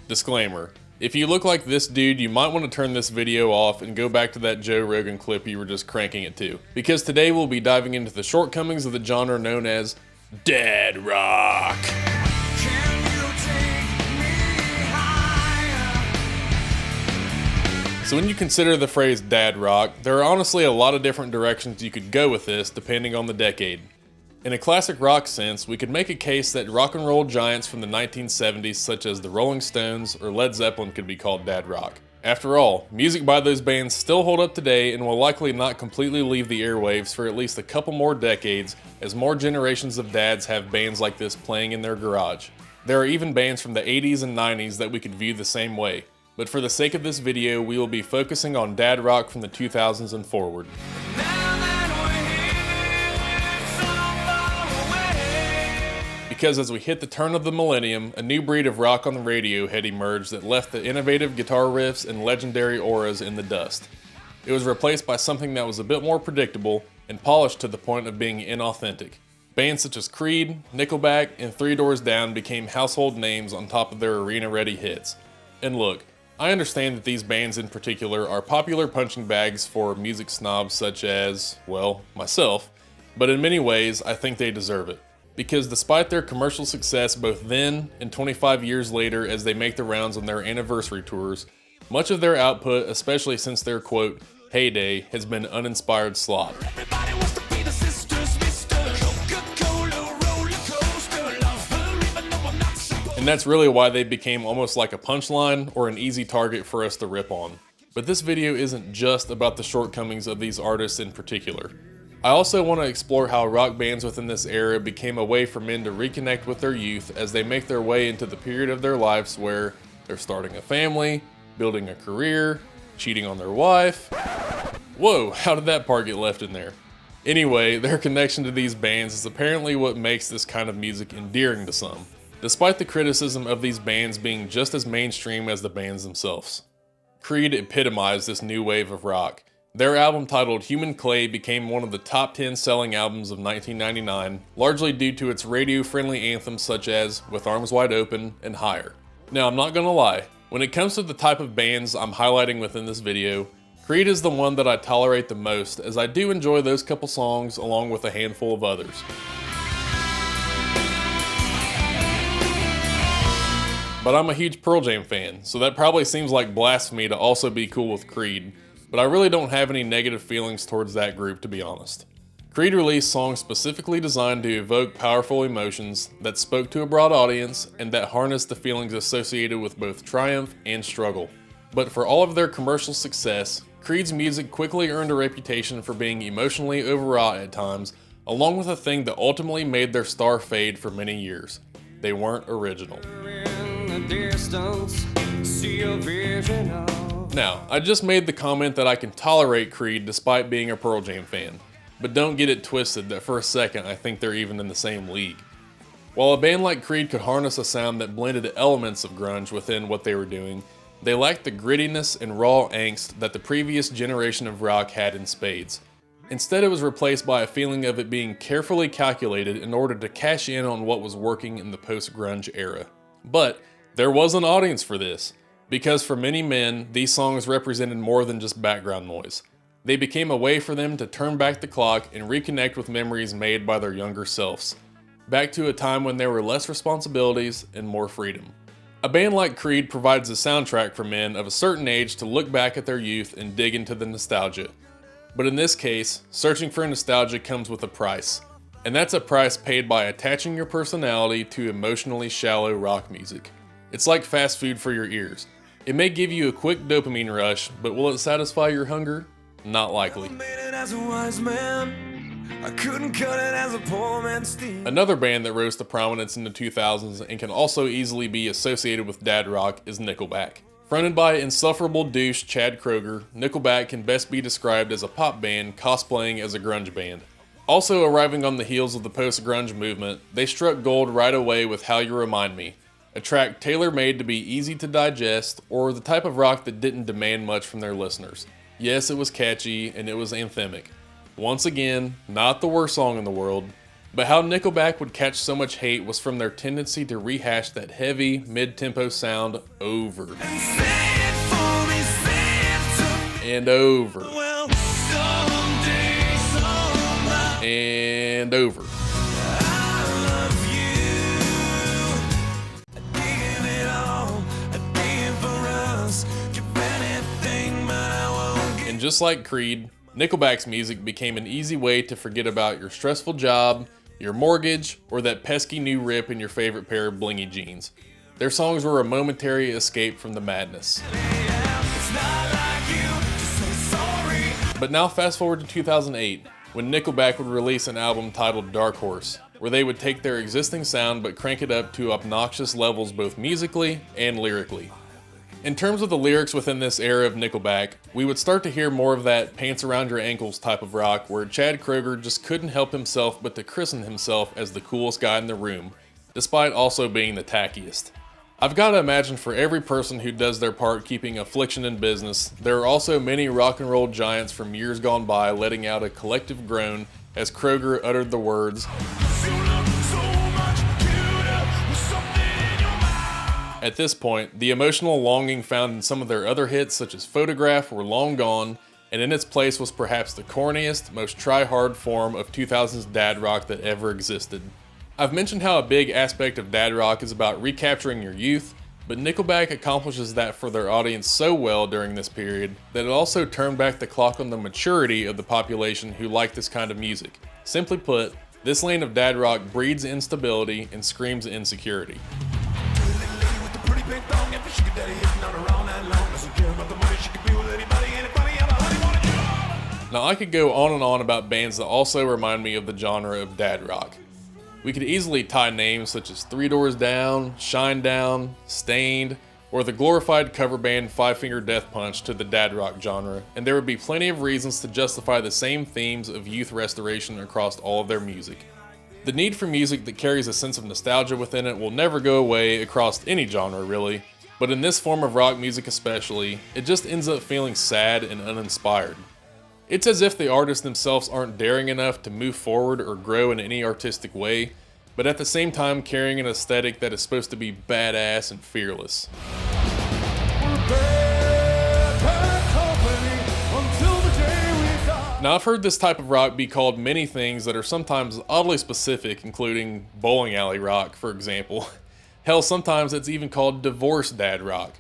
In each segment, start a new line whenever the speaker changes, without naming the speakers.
Disclaimer. If you look like this dude, you might want to turn this video off and go back to that Joe Rogan clip you were just cranking it to. Because today we'll be diving into the shortcomings of the genre known as dad rock. So when you consider the phrase dad rock, there are honestly a lot of different directions you could go with this depending on the decade. In a classic rock sense, we could make a case that rock and roll giants from the 1970s such as the Rolling Stones or Led Zeppelin could be called dad rock. After all, music by those bands still hold up today and will likely not completely leave the airwaves for at least a couple more decades as more generations of dads have bands like this playing in their garage. There are even bands from the 80s and 90s that we could view the same way. But for the sake of this video, we will be focusing on dad rock from the 2000s and forward. Because as we hit the turn of the millennium, a new breed of rock on the radio had emerged that left the innovative guitar riffs and legendary auras in the dust. It was replaced by something that was a bit more predictable and polished to the point of being inauthentic. Bands such as Creed, Nickelback, and Three Doors Down became household names on top of their arena-ready hits. And look, I understand that these bands in particular are popular punching bags for music snobs such as, well, myself, but in many ways I think they deserve it. Because despite their commercial success both then and 25 years later as they make the rounds on their anniversary tours, much of their output, especially since their quote, heyday, has been uninspired slop. And that's really why they became almost like a punchline or an easy target for us to rip on. But this video isn't just about the shortcomings of these artists in particular. I also want to explore how rock bands within this era became a way for men to reconnect with their youth as they make their way into the period of their lives where they're starting a family, building a career, cheating on their wife. Whoa, how did that part get left in there? Anyway, their connection to these bands is apparently what makes this kind of music endearing to some, despite the criticism of these bands being just as mainstream as the bands themselves. Creed epitomized this new wave of rock. Their album titled Human Clay became one of the top 10 selling albums of 1999, largely due to its radio-friendly anthems such as With Arms Wide Open and Higher. Now, I'm not gonna lie, when it comes to the type of bands I'm highlighting within this video, Creed is the one that I tolerate the most, as I do enjoy those couple songs along with a handful of others. But I'm a huge Pearl Jam fan, so that probably seems like blasphemy to also be cool with Creed, but I really don't have any negative feelings towards that group, to be honest. Creed released songs specifically designed to evoke powerful emotions that spoke to a broad audience and that harnessed the feelings associated with both triumph and struggle. But for all of their commercial success, Creed's music quickly earned a reputation for being emotionally overwrought at times, along with a thing that ultimately made their star fade for many years. They weren't original. Now, I just made the comment that I can tolerate Creed despite being a Pearl Jam fan, but don't get it twisted that for a second I think they're even in the same league. While a band like Creed could harness a sound that blended elements of grunge within what they were doing, they lacked the grittiness and raw angst that the previous generation of rock had in spades. Instead, it was replaced by a feeling of it being carefully calculated in order to cash in on what was working in the post-grunge era. But there was an audience for this. Because for many men, these songs represented more than just background noise. They became a way for them to turn back the clock and reconnect with memories made by their younger selves. Back to a time when there were less responsibilities and more freedom. A band like Creed provides a soundtrack for men of a certain age to look back at their youth and dig into the nostalgia. But in this case, searching for nostalgia comes with a price. And that's a price paid by attaching your personality to emotionally shallow rock music. It's like fast food for your ears. It may give you a quick dopamine rush, but will it satisfy your hunger? Not likely. Another band that rose to prominence in the 2000s and can also easily be associated with dad rock is Nickelback. Fronted by insufferable douche Chad Kroeger, Nickelback can best be described as a pop band cosplaying as a grunge band. Also arriving on the heels of the post-grunge movement, they struck gold right away with How You Remind Me, a track tailor-made to be easy to digest, or the type of rock that didn't demand much from their listeners. Yes, it was catchy, and it was anthemic. Once again, not the worst song in the world, But how Nickelback would catch so much hate was from their tendency to rehash that heavy, mid-tempo sound over and over and over. And just like Creed, Nickelback's music became an easy way to forget about your stressful job, your mortgage, or that pesky new rip in your favorite pair of blingy jeans. Their songs were a momentary escape from the madness. But now fast forward to 2008, when Nickelback would release an album titled Dark Horse, where they would take their existing sound but crank it up to obnoxious levels both musically and lyrically. In terms of the lyrics within this era of Nickelback, we would start to hear more of that pants around your ankles type of rock where Chad Kroeger just couldn't help himself but to christen himself as the coolest guy in the room, despite also being the tackiest. I've got to imagine for every person who does their part keeping affliction in business, there are also many rock and roll giants from years gone by letting out a collective groan as Kroeger uttered the words, At this point, the emotional longing found in some of their other hits such as Photograph were long gone, and in its place was perhaps the corniest, most try-hard form of 2000s dad rock that ever existed. I've mentioned how a big aspect of dad rock is about recapturing your youth, but Nickelback accomplishes that for their audience so well during this period that it also turned back the clock on the maturity of the population who like this kind of music. Simply put, this lane of dad rock breeds instability and screams insecurity. Now I could go on and on about bands that also remind me of the genre of dad rock. We could easily tie names such as Three Doors Down, Shinedown, Stained, or the glorified cover band Five Finger Death Punch to the dad rock genre, and there would be plenty of reasons to justify the same themes of youth restoration across all of their music. The need for music that carries a sense of nostalgia within it will never go away across any genre really, but in this form of rock music especially, it just ends up feeling sad and uninspired. It's as if the artists themselves aren't daring enough to move forward or grow in any artistic way, but at the same time carrying an aesthetic that is supposed to be badass and fearless. Now I've heard this type of rock be called many things that are sometimes oddly specific, including bowling alley rock, for example. Hell, sometimes it's even called divorce dad rock.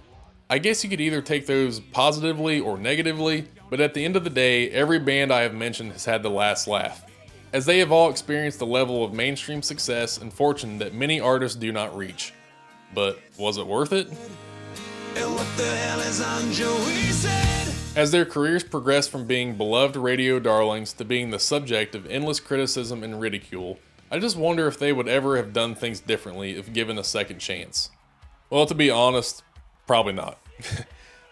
I guess you could either take those positively or negatively, but at the end of the day, every band I have mentioned has had the last laugh, as they have all experienced a level of mainstream success and fortune that many artists do not reach. But was it worth it? And what the hell is on Joey said? As their careers progressed from being beloved radio darlings to being the subject of endless criticism and ridicule, I just wonder if they would ever have done things differently if given a second chance. Well, to be honest, probably not.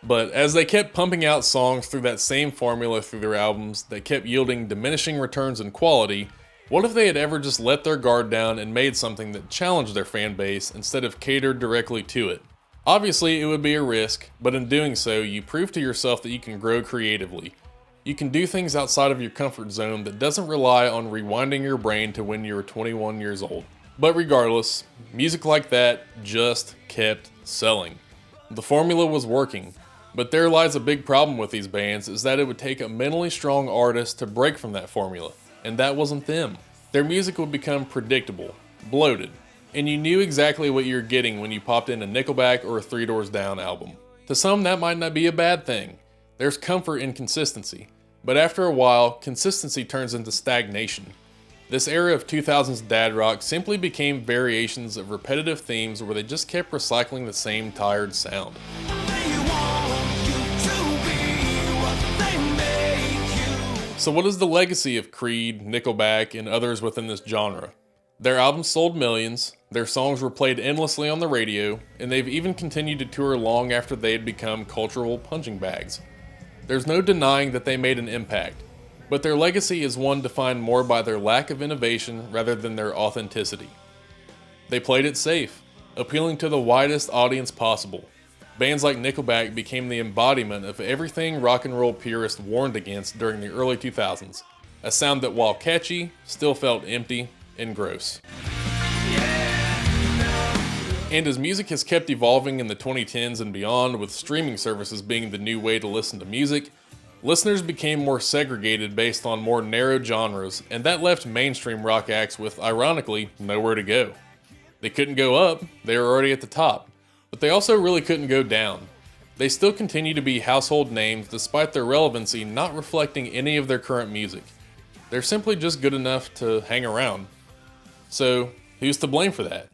But as they kept pumping out songs through that same formula through their albums that kept yielding diminishing returns in quality, what if they had ever just let their guard down and made something that challenged their fan base instead of catered directly to it? Obviously, it would be a risk, but in doing so, you prove to yourself that you can grow creatively. You can do things outside of your comfort zone that doesn't rely on rewinding your brain to when you were 21 years old. But regardless, music like that just kept selling. The formula was working, but there lies a big problem with these bands is that it would take a mentally strong artist to break from that formula, and that wasn't them. Their music would become predictable, bloated, and you knew exactly what you were getting when you popped in a Nickelback or a Three Doors Down album. To some, that might not be a bad thing. There's comfort in consistency, but after a while, consistency turns into stagnation. This era of 2000s dad rock simply became variations of repetitive themes where they just kept recycling the same tired sound. So what is the legacy of Creed, Nickelback, and others within this genre? Their albums sold millions, their songs were played endlessly on the radio, and they've even continued to tour long after they had become cultural punching bags. There's no denying that they made an impact, but their legacy is one defined more by their lack of innovation rather than their authenticity. They played it safe, appealing to the widest audience possible. Bands like Nickelback became the embodiment of everything rock and roll purists warned against during the early 2000s, a sound that while catchy, still felt empty and gross. And as music has kept evolving in the 2010s and beyond, with streaming services being the new way to listen to music, listeners became more segregated based on more narrow genres, and that left mainstream rock acts with, ironically, nowhere to go. They couldn't go up, they were already at the top, but they also really couldn't go down. They still continue to be household names despite their relevancy not reflecting any of their current music. They're simply just good enough to hang around. So, who's to blame for that?